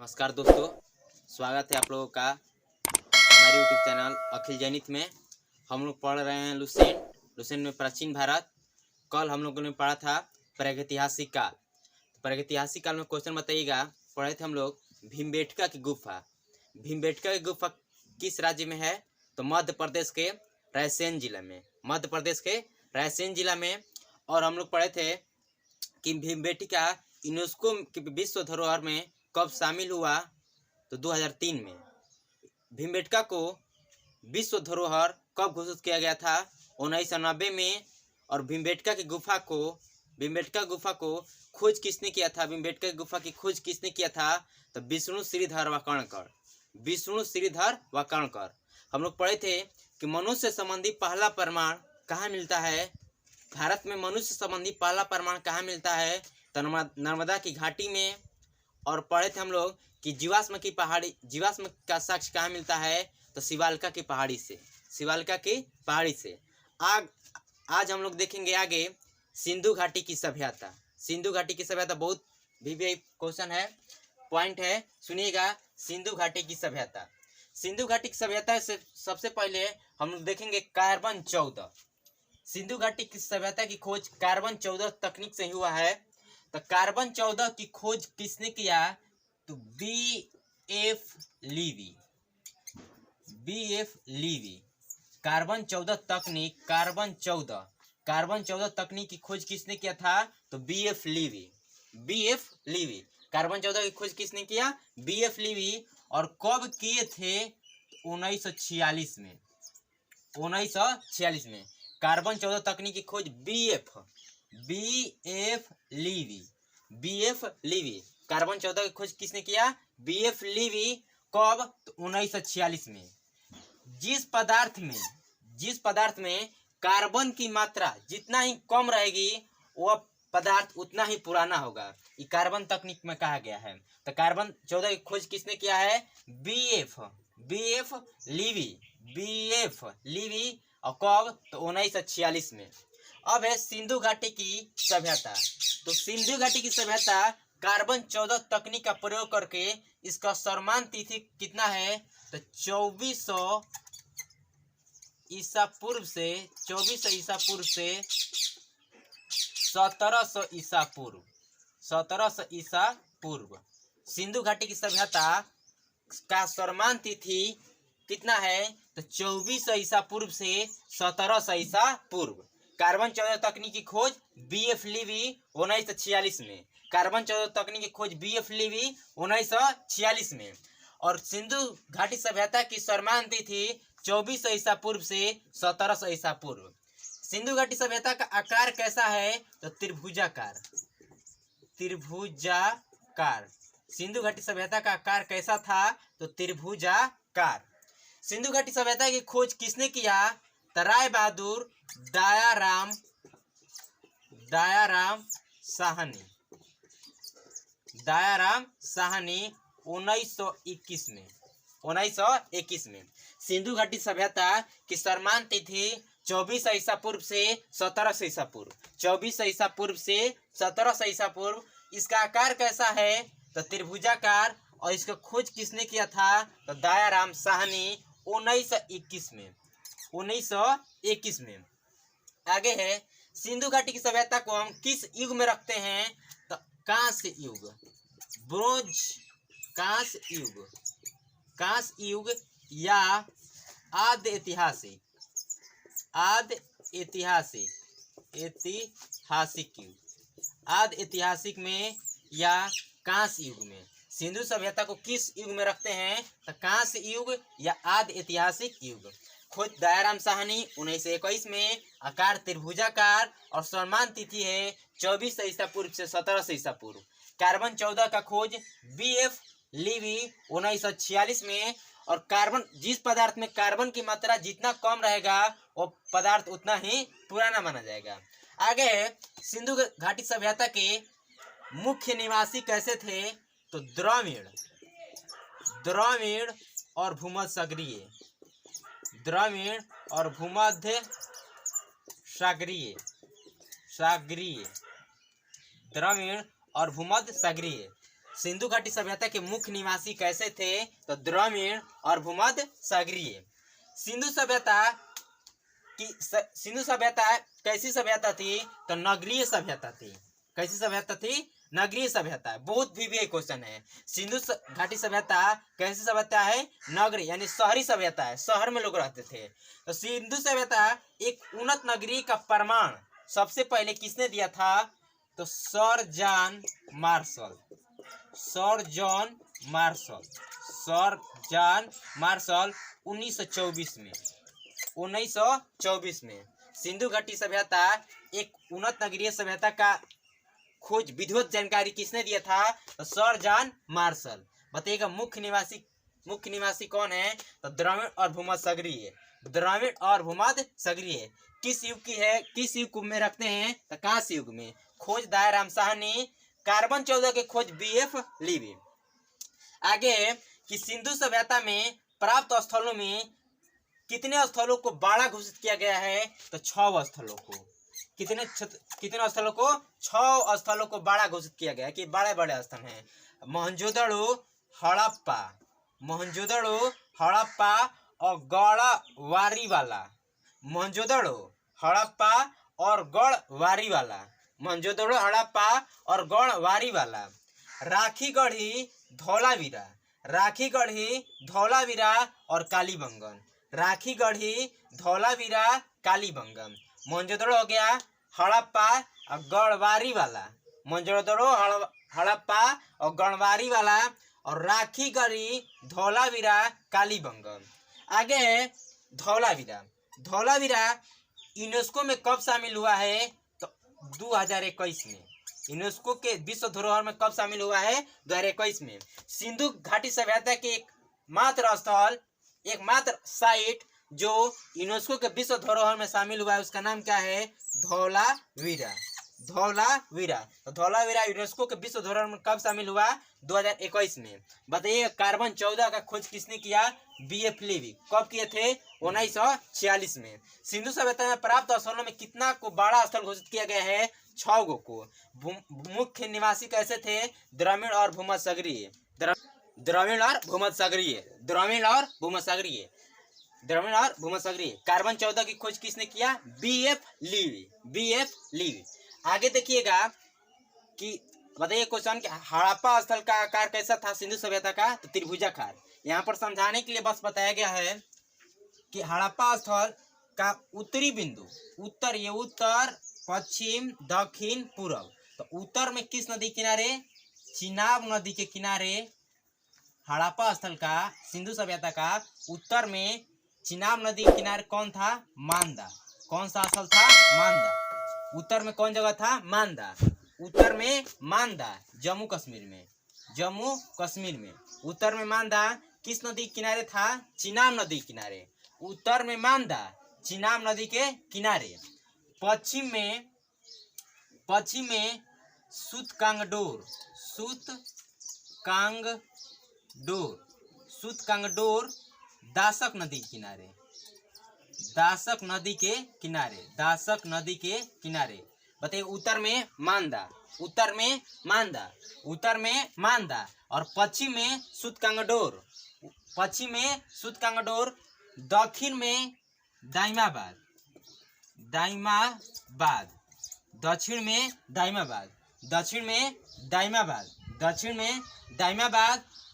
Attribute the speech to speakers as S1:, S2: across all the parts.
S1: नमस्कार दोस्तों, स्वागत है आप लोगों का हमारे यूट्यूब चैनल अखिल जैनित में। हम लोग पढ़ रहे हैं लुसेंट में प्राचीन भारत। कल हम लोगों ने पढ़ा था प्रागैतिहासिक काल। प्रागैतिहासिक काल में क्वेश्चन बताइएगा। पढ़े थे हम लोग भीमबेटका की गुफा। भीमबेटका की गुफा किस राज्य में है? तो मध्य प्रदेश के रायसेन जिला में। मध्य प्रदेश के रायसेन जिला में। और हम लोग पढ़े थे कि भीमबेटका यूनेस्को की विश्व धरोहर में कब शामिल हुआ? तो 2003 में। भीमबेटका को विश्व धरोहर कब घोषित किया गया था? 1990 में। और भीमबेटका की गुफा को खोज किसने किया था? भीमबेटका की गुफा की खोज किसने किया था? तो विष्णु श्रीधर वाकणकर। हम लोग पढ़े थे कि मनुष्य संबंधी पहला प्रमाण कहाँ मिलता है? भारत में मनुष्य संबंधी पहला प्रमाण कहाँ मिलता है? तो नर्मदा की घाटी में। और पढ़े थे हम लोग कि जीवाश्म का साक्ष्य कहाँ मिलता है? तो शिवालिका की पहाड़ी से। आज हम लोग देखेंगे आगे सिंधु घाटी की सभ्यता बहुत भी क्वेश्चन है, पॉइंट है, सुनिएगा। सिंधु घाटी की सभ्यता से सबसे पहले हम लोग देखेंगे कार्बन 14। सिंधु घाटी की सभ्यता की खोज कार्बन 14 तकनीक से हुआ है। तो कार्बन 14 की खोज किसने किया? तो बी.एफ. लीवी। कार्बन 14 तकनीक की खोज किसने किया था? तो बी.एफ. लीवी। कार्बन 14 की खोज किसने किया? बी.एफ. लीवी। और कब किए थे? 1946 में। कार्बन 14 तकनीक की खोज बी.एफ. लीवी। कार्बन 14 की खोज किसने किया? बी.एफ. लीवी। कब? तो 1946 में। जिस पदार्थ में कार्बन की मात्रा जितना ही कम रहेगी वह पदार्थ उतना ही पुराना होगा। ये कार्बन तकनीक में कहा गया है। तो कार्बन 14 की खोज किसने किया है? बी.एफ. लीवी। और कब? तो 1946 में। अब है सिंधु घाटी की सभ्यता। तो सिंधु घाटी की सभ्यता कार्बन 14 तकनीक का प्रयोग करके इसका सर्वमान्य तिथि कितना है? तो 2400 ईसा पूर्व से 1700 ईसा पूर्व। सिंधु घाटी की सभ्यता का सर्वमान्य तिथि कितना है? तो 2400 ईसा पूर्व से 1700 ईसा पूर्व। कार्बन 14 तकनीक की खोज बी.एफ. लीवी 1946 में। कार्बन 14 तकनीक की खोज बी.एफ. लीवी 1946 में। और सिंधु घाटी सभ्यता की सर्वमान्य तिथि 2400 ईसा पूर्व से 1700 ईसा पूर्व। सिंधु घाटी सभ्यता का आकार कैसा है? तो त्रिभुजाकार। सिंधु घाटी सभ्यता का आकार कैसा था? तो त्रिभुजाकार। सिंधु घाटी सभ्यता की खोज किसने किया? तो राय बहादुर दयाराम साहनी 1921 में। सिंधु घाटी सभ्यता की सर्वमान्य तिथि 2400 ईसा पूर्व से 1700 ईसा पूर्व। 2400 ईसा पूर्व से 1700 ईसा पूर्व। इसका आकार कैसा है? तो त्रिभुजाकार। और इसका खोज किसने किया था? तो दयाराम साहनी 1921 में। आगे है सिंधु घाटी की सभ्यता को हम किस युग में रखते हैं? तो कांस्य युग या आद्य ऐतिहासिक में या कांस्य युग में। सिंधु सभ्यता को किस युग में रखते हैं? तो कांस्य युग या आद्य ऐतिहासिक युग। खोज दयाराम साहनी 1921 में। आकार त्रिभुजाकार। और सर्वमान्य तिथि है 2400 ईसा पूर्व से 1700 ईसा पूर्व। कार्बन 14 का खोज बी.एफ. लीवी 1946 में। और जिस पदार्थ में कार्बन की मात्रा जितना कम रहेगा वो पदार्थ उतना ही पुराना माना जाएगा। आगे है सिंधु घाटी सभ्यता के मुख्य निवासी कैसे थे? तो द्रविड़ और भूमध्यसागरीय। सिंधु घाटी सभ्यता के मुख्य निवासी कैसे थे? तो द्रविड़ और भूमध्य सागरीय। सिंधु सभ्यता कैसी सभ्यता थी? तो नगरीय सभ्यता थी। कैसी सभ्यता थी? नगरीय सभ्यता। बहुत भी क्वेश्चन है। सिंधु घाटी सभ्यता कैसी सभ्यता है? नगरीय यानी शहरी सभ्यता है, शहर में लोग रहते थे। तो सिंधु सभ्यता एक उन्नत नगरी का प्रमाण सबसे पहले किसने दिया था? तो सर जॉन मार्शल 1924 में सिंधु घाटी सभ्यता एक उन्नत नगरीय सभ्यता का खोज विधिवत जानकारी किसने दिया था? तो सर जॉन मार्शल। बताइएगा मुख्य निवासी कौन है? तो द्रविड़ और भूमध्य सागरीय। द्रविड़ और भूमध्य सागरीय किस युग की है? किस युग में रखते हैं? तो कांस्य युग में। खोज दयाराम साहनी। कार्बन 14 के खोज BF लीवी। आगे कि सिंधु सभ्यता में प्राप्त स्थलों में कितने स्थलों को बाड़ा घोषित किया गया है? तो 6 स्थलों को। कितने स्थलों को? 6 स्थलों को बाड़ा घोषित किया गया कि बड़े बड़े स्थल हैं। मोहनजोदड़ो, हड़प्पा और गढ़वारीवाला। मोहनजोदड़ो, हड़प्पा और गढ़वारीवाला। राखीगढ़ी, धौलावीरा और कालीबंगन। मोहनजोदड़ो हो गया, हड़प्पा और गढ़वारीवाला। मोहनजोदड़ो, हड़प्पा और गढ़वारीवाला और राखीगढ़ी, धौलावीरा, कालीबंगन। आगे है धौलावीरा यूनेस्को में कब शामिल हुआ है? तो 2021 में। यूनेस्को के विश्व धरोहर में कब शामिल हुआ है? 2021 में। सिंधु घाटी सभ्यता के एकमात्र साइट जो यूनेस्को के विश्व धरोहर में शामिल हुआ है उसका नाम क्या है? धौलावीरा। तो धौलावीरा यूनेस्को के विश्व धरोहर में कब शामिल हुआ? 2021 में। बताइए कार्बन 14 का खोज किसने किया? BF लीवी। कब किए थे? 1946 में। सिंधु सभ्यता में प्राप्त स्थलों में कितना को बाड़ा स्थल घोषित किया गया है? 6 को। मुख्य निवासी कैसे थे? द्रविड़ और भूमध्य सागरीय। कार्बन 14 की खोज किसने किया? BF लीवी। आगे देखिएगा कि बताइए क्वेश्चन कि हड़प्पा स्थल का आकार कैसा था सिंधु सभ्यता का? तो त्रिभुजाकार। यहाँ पर समझाने के लिए बस बताया गया है कि हड़प्पा स्थल का उत्तरी बिंदु, उत्तर, पश्चिम, दक्षिण, पूर्व। तो उत्तर में किस नदी किनारे? चिनाब नदी के किनारे। हड़प्पा स्थल का सिंधु सभ्यता का उत्तर में चिनाब नदी के किनारे कौन था? मांदा। कौन सा स्थल था? मांदा। उत्तर में कौन जगह था? मांदा। उत्तर में मांदा, जम्मू कश्मीर में। उत्तर में मांदा किस नदी के किनारे था? चिनाब नदी के किनारे। उत्तर में मांदा, चिनाब नदी के किनारे। पश्चिम में सूतकांगडोर दासक नदी के किनारे। बताइए उत्तर में मांदा और पश्चिम में सूतकांगडोर। दक्षिण में दाइमाबाद।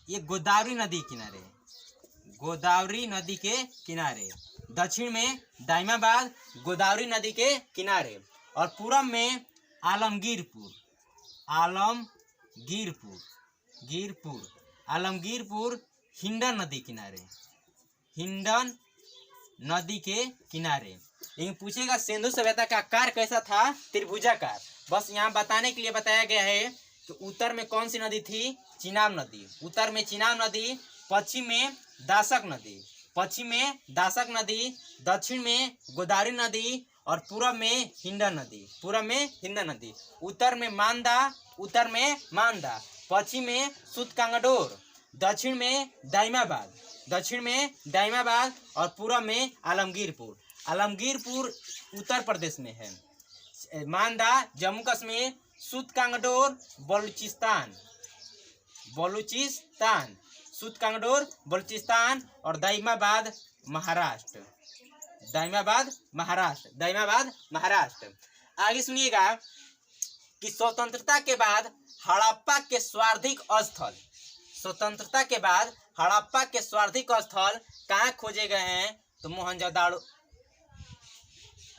S1: ये गोदावरी नदी के किनारे। दक्षिण में दाइमाबाद, गोदावरी नदी के किनारे। और पूरब में आलमगीरपुर हिंडन नदी के किनारे। लेकिन पूछेगा सिंधु सभ्यता का आकार कैसा था? त्रिभुजाकार। बस यहाँ बताने के लिए बताया गया है कि उत्तर में कौन सी नदी थी? चिनाब नदी। उत्तर में चिनाब नदी, पश्चिम में दासक नदी, दक्षिण में गोदावरी नदी और पूरब में हिंडन नदी। उत्तर में मांदा, पश्चिम में सूतकांगडोर, दक्षिण में दाइमाबाद और पूरब में आलमगीरपुर उत्तर प्रदेश में है। मांदा जम्मू कश्मीर, सूतकांगडोर बलूचिस्तान। बलूचिस्तान, सूतकांगडोर बलूचिस्तान और दाइमाबाद महाराष्ट्र। दाइमाबाद महाराष्ट्र, दाइमाबाद महाराष्ट्र। आगे सुनिएगा कि स्वतंत्रता के बाद हड़प्पा के स्वार्थिक स्थल, स्वतंत्रता के बाद हड़प्पा के स्वार्थिक स्थल कहाँ खोजे गए हैं? तो मोहनजोदाड़ो।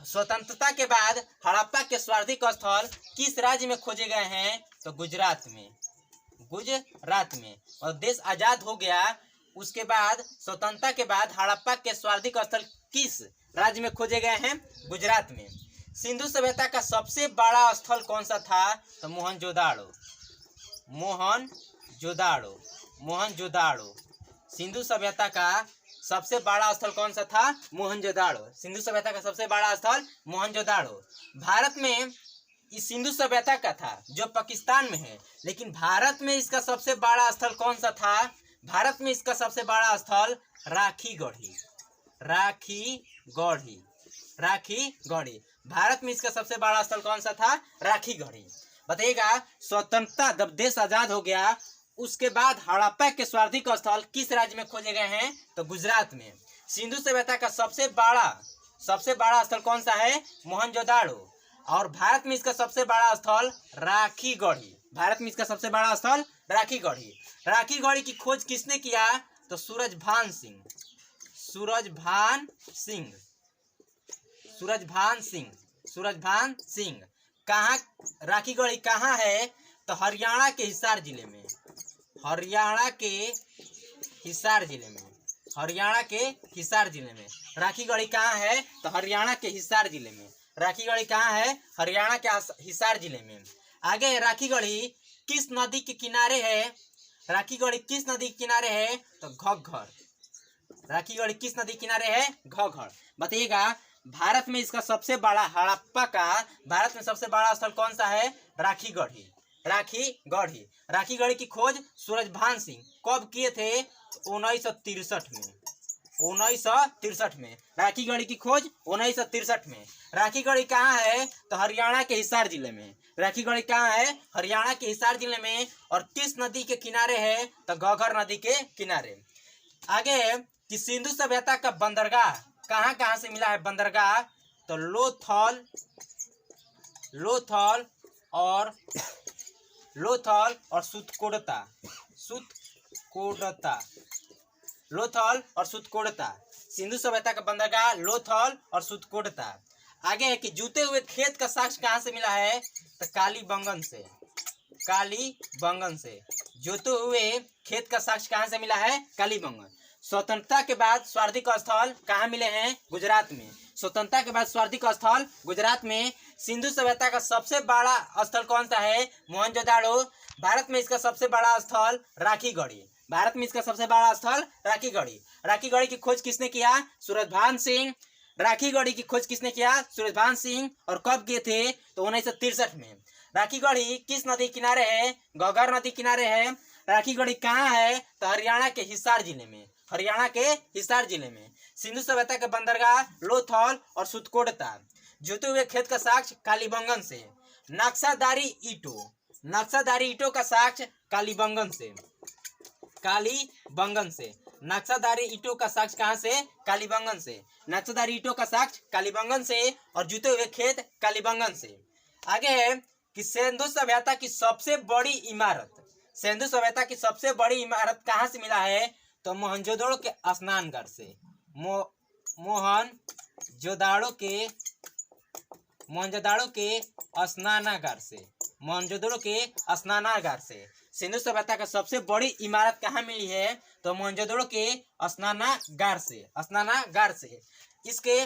S1: स्वतंत्रता के बाद हड़प्पा के स्वार्थिक स्थल किस राज्य में खोजे गए हैं? तो गुजरात में, गुजरात में। और देश आजाद हो गया उसके बाद, स्वतंत्रता के बाद हड़प्पा के स्वार्थिक स्थल किस राज्य में खोजे गए हैं? गुजरात में। सिंधु सभ्यता का सबसे बड़ा स्थल कौन सा था? तो मोहनजोदाड़ो, मोहनजोदाड़ो, मोहनजोदाड़ो। सिंधु सभ्यता का सबसे बड़ा स्थल कौन सा था? मोहनजोदाड़ो। सिंधु सभ्यता का सबसे बड़ा स्थल मोहनजोदाड़ो। भारत में इस सिंधु सभ्यता का था जो पाकिस्तान में है, लेकिन भारत में इसका सबसे बड़ा स्थल कौन सा था? भारत में इसका सबसे बड़ा स्थल राखीगढ़ी, राखीगढ़ी, राखीगढ़ी। भारत में इसका सबसे बड़ा स्थल कौन सा था? राखीगढ़ी। बताइएगा, स्वतंत्रता जब देश आजाद हो गया उसके बाद हड़प्पा के स्वार्थिक स्थल किस राज्य में खोजे गए हैं? तो गुजरात में। सिंधु सभ्यता का सबसे बड़ा स्थल कौन सा है? मोहनजोदाड़ो। और भारत में इसका सबसे बड़ा स्थल राखीगढ़ी। भारत में इसका सबसे बड़ा स्थल राखीगढ़ी। राखीगढ़ी की खोज किसने किया? तो सूरजभान सिंह, सूरजभान सिंह, सूरजभान सिंह, सूरजभान सिंह। कहाँ राखीगढ़ी कहाँ है? तो हरियाणा के हिसार जिले में, हरियाणा के हिसार जिले में, हरियाणा के हिसार जिले में। राखीगढ़ी कहाँ है? तो हरियाणा के हिसार जिले में। राखीगढ़ी कहाँ है? हरियाणा के हिसार जिले में। आगे राखीगढ़ी किस नदी के किनारे है? राखीगढ़ी किस नदी के किनारे है? तो घग्गर। राखीगढ़ी किस नदी किनारे है? घग्गर। बताइएगा, भारत में इसका सबसे बड़ा हड़प्पा का भारत में सबसे बड़ा स्थल कौन सा है? राखीगढ़ी, राखीगढ़ी। राखीगढ़ी की खोज सूरजभान सिंह कब किए थे? 1963 में, 1963 में। राखीगढ़ी की खोज 1963 में। राखीगढ़ी कहाँ है? तो हरियाणा के हिसार जिले में। राखीगढ़ी कहाँ है? हरियाणा के हिसार जिले में। और किस नदी के किनारे है? तो घग्गर नदी के किनारे। आगे कि सिंधु सभ्यता का बंदरगाह कहाँ कहाँ से मिला है? बंदरगाह तो लोथल, लोथल और सुतकोड़ता, सुतकोड़ता, लोथल और सुतकोड़ता। सिंधु सभ्यता का बंदरगाह लोथल और सुतकोड़ता। आगे है कि जूते हुए खेत का साक्ष्य कहाँ से मिला है? तो कालीबंगन से, कालीबंगन से। जूते हुए खेत का साक्ष्य कहाँ से मिला है? कालीबंगन। स्वतंत्रता के बाद स्वार्थिक स्थल कहाँ मिले हैं? गुजरात में। स्वतंत्रता के बाद स्वार्थिक स्थल गुजरात में। सिंधु सभ्यता का सबसे बड़ा स्थल कौन सा है? मोहनजोदाड़ो। भारत में इसका सबसे बड़ा स्थल राखीगढ़ी। भारत में इसका सबसे बड़ा स्थल राखीगढ़ी। राखीगढ़ी की खोज किसने किया? सूरजभान सिंह। राखीगढ़ी की खोज किसने किया? सूरजभान सिंह। और कब किए थे? तो 1963 में। राखीगढ़ी किस नदी किनारे है? घग्गर नदी किनारे है। राखीगढ़ी कहाँ है? तो हरियाणा के हिसार जिले में, हरियाणा के हिसार जिले में। सिंधु सभ्यता के बंदरगाह लोथल और सुतकोड़ता। जूते हुए खेत का साक्ष्य कालीबंगन से। नक्शादारी ईंटों, नक्शादारी ईंटों का साक्ष्य कालीबंगन से, कालीबंगन से। नक्शादारी ईंटों का साक्ष्य कहाँ से? कालीबंगन से। नक्शादारी ईंटों का साक्ष्य कालीबंगन से और जूते हुए खेत कालीबंगन से। आगे है कि सिंधु सभ्यता की सबसे बड़ी इमारत, सिंधु सभ्यता की सबसे बड़ी इमारत कहाँ से मिला है? तो मोहनजोदड़ो के स्नानघर से, मोहनजोदाड़ो के स्नानागार से, मोहनजोदड़ो के स्नानागार से। सिंधु सभ्यता का सबसे बड़ी इमारत कहाँ मिली है? तो मोहनजोदड़ो के स्नानागार से, स्नानागार से। इसके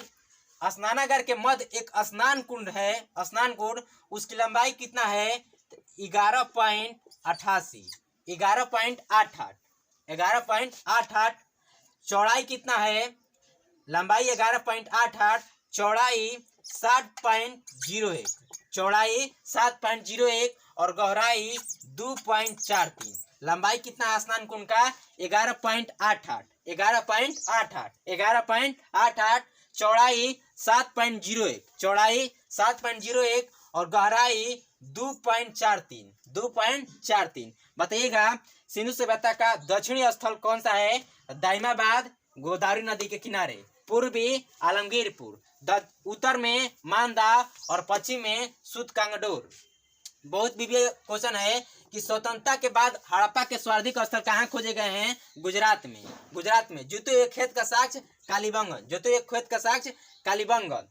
S1: स्नानागार के मध्य एक स्नान कुंड है, स्नान कुंड। उसकी लंबाई कितना है? 11.88, 11.88, 11.88। चौड़ाई कितना है? लंबाई 11.88, चौड़ाई 7.01, चौड़ाई 7.01 और गहराई 2.43। लंबाई कितना है स्नान कुंड का? 11.88, 11.88, 11.88। चौड़ाई 7.01, चौड़ाई 7.01 और गहराई 2.43, 2.43। बताइएगा सिंधु सभ्यता का दक्षिणी स्थल कौन सा है? दाइमाबाद गोदावरी नदी के किनारे, पूर्वी आलमगीरपुर, उत्तर में मांदा और पश्चिम में सूतकांगडोर। बहुत भी क्वेश्चन है कि स्वतंत्रता के बाद हड़प्पा के सर्वाधिक स्थल कहाँ खोजे गए हैं? गुजरात में। गुजरात में जोतो खेत का साक्ष्य कालीबंगन, जोतो खेत का साक्ष्य कालीबंगन।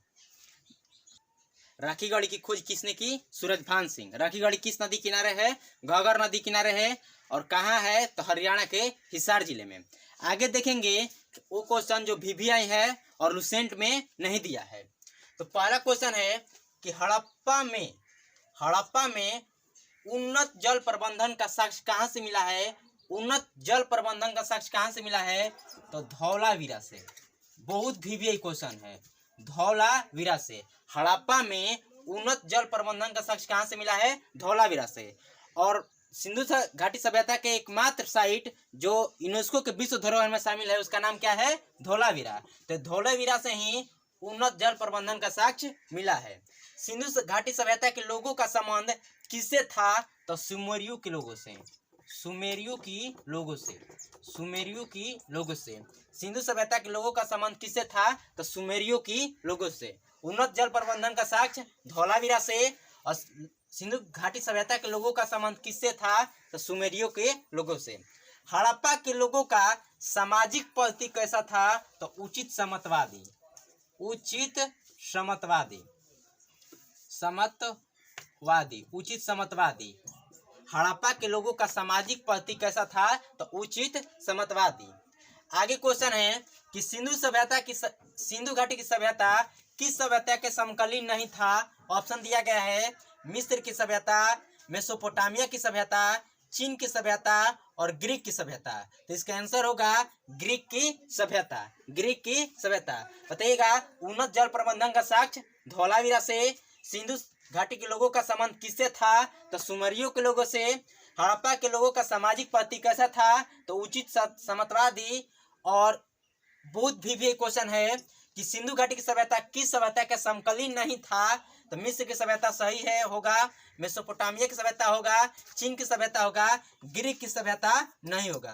S1: राखीगढ़ी की खोज किसने की? सूरजभान सिंह। राखीगढ़ी किस नदी किनारे है? घग्गर नदी किनारे है। और कहाँ है? तो हरियाणा के हिसार जिले में। आगे देखेंगे वो क्वेश्चन जो VVI है और लुसेंट में नहीं दिया है। तो पहला क्वेश्चन है कि हड़प्पा में उन्नत जल प्रबंधन का साक्ष्य कहाँ से मिला है? उन्नत जल प्रबंधन का साक्ष्य कहाँ से मिला है? तो धौलावीरा से। बहुत VVI क्वेश्चन है, धौलावीरा से। हड़प्पा में उन्नत जल प्रबंधन का साक्ष्य कहाँ से मिला है? धौलावीरा से। और सिंधु घाटी सभ्यता के एकमात्र साइट जो यूनेस्को के विश्व धरोहर में शामिल है उसका नाम क्या है? धौलावीरा। तो धौलावीरा से ही उन्नत जल प्रबंधन का साक्ष्य मिला है। सिंधु घाटी सभ्यता के लोगों का संबंध किससे था? तो सुमेरियों के लोगों से। सुमेरियों की लोगों से। सिंधु सभ्यता के लोगों का संबंध किससे था? तो सुमेरियों की लोगों से। उन्नत जल प्रबंधन का साक्ष्य धौलावीरा से। और सिंधु घाटी सभ्यता के लोगों का संबंध किससे था? तो सुमेरियों के लोगों से। हड़प्पा के लोगों का सामाजिक पद्धति कैसा था? तो उचित समत्वादी। हड़प्पा के लोगों का सामाजिक पद्धति कैसा था? तो उचित समत्वादी। आगे क्वेश्चन है कि सिंधु घाटी की सभ्यता किस सभ्यता के समकालीन नहीं था? ऑप्शन दिया गया है मिस्र की सभ्यता, मेसोपोटामिया की सभ्यता, चीन की सभ्यता और ग्रीक की सभ्यता। तो इसका आंसर होगा ग्रीक की सभ्यता। बताइएगा उन्नत जल प्रबंधन का साक्ष्य धौलावीरा से। सिंधु घाटी के लोगों का संबंध किससे था? तो सुमेरियों के लोगों से। हड़प्पा के लोगों का सामाजिक पद्धति कैसा था? तो उचित समत्वादी। और बहुत भी क्वेश्चन है कि सिंधु घाटी की सभ्यता किस सभ्यता के समकालीन नहीं था? तो मिस्र की सभ्यता सही है, होगा। मेसोपोटामिया की सभ्यता होगा, चीन की सभ्यता होगा, ग्रीक की सभ्यता नहीं होगा।